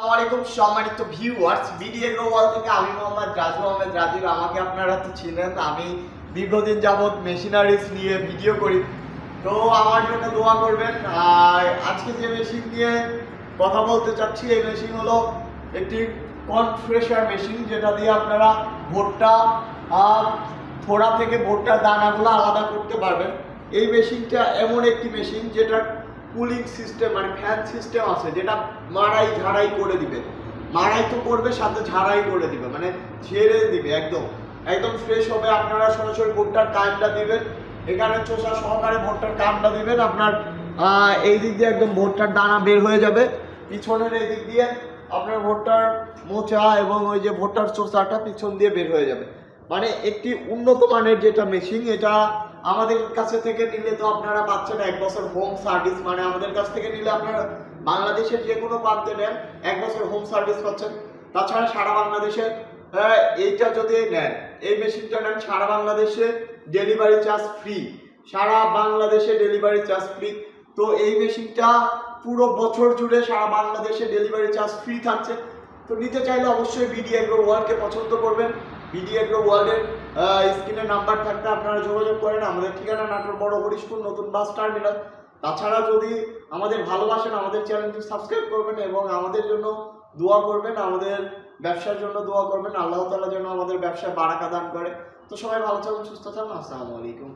আসসালামু সম্মানিত viewers, BDA global থেকে আমি মোহাম্মদ রাজু আহমেদ রাজীব। আমাকে আপনারা তো চিনেন, আমি দীর্ঘদিন যাবৎ মেশিনারিজ নিয়ে ভিডিও করি। তো আমার জন্য দোয়া করবেন। আর আজকে যে মেশিন নিয়ে কথা বলতে চাচ্ছি, এই মেশিন হলো একটি কনফ্রেশার মেশিন, যেটা দিয়ে আপনারা ভুট্টা ফোড়া থেকে ভুট্টার দানাগুলো আলাদা করতে পারবেন। এই মেশিনটা এমন একটি মেশিন যেটা কুলিং সিস্টেম মানে ফ্যান সিস্টেম আছে, যেটা মাড়াই ঝাড়াই করে দিবে। মাড়াই তো করবে, সাথে ঝাড়াই করে দিবে, মানে ঝেড়ে দিবে, একদম একদম ফ্রেশ হবে। আপনারা সরাসরি ভুট্টার কামটা দিবেন, এখানে চোষা সহকারে ভুট্টার কামটা দিবেন। আপনার এই দিক দিয়ে একদম ভুট্টার দানা বের হয়ে যাবে, পিছনের এই দিক দিয়ে আপনার ভুট্টার মোচা এবং ওই যে ভুট্টার চোষাটা পিছন দিয়ে বের হয়ে যাবে। মানে একটি উন্নত মানের যেটা মেশিন, এটা আমাদের কাছে থেকে নিলে তো আপনারা পাচ্ছেন 1 বছর হোম সার্ভিস। মানে আমাদের কাছ থেকে নিলে আপনারা বাংলাদেশের যে কোনো প্রান্তে নেন 1 বছর হোম সার্ভিস পাচ্ছেন। তাছাড়া সারা বাংলাদেশে এইটা যদি নেন, এই মেশিনটা নেন, সারা বাংলাদেশে ডেলিভারি চার্জ ফ্রি। সারা বাংলাদেশে ডেলিভারি চার্জ ফ্রি। তো এই মেশিনটা পুরো বছর জুড়ে সারা বাংলাদেশে ডেলিভারি চার্জ ফ্রি থাকছে। তো নিতে চাইলে অবশ্যই বিডি এগ্রো ওয়ার্ল্ডকে পছন্দ করবেন। বিডি এগ্রো ওয়ার্ল্ডের স্ক্রিনের নাম্বার থাকতে আপনারা যোগাযোগ করেন। আমাদের ঠিকানা নাটোর বড় হরিশপুর নতুন বাস টার্মিনাল। তাছাড়া যদি আমাদের ভালোবাসেন, আমাদের চ্যানেলটি সাবস্ক্রাইব করবেন এবং আমাদের জন্য দোয়া করবেন, আমাদের ব্যবসার জন্য দোয়া করবেন। আল্লাহ তাআলা যেন আমাদের ব্যবসায় বারাকা দান করে। তো সবাই ভালো থাকুন, সুস্থ থাকুন। আসসালামু আলাইকুম।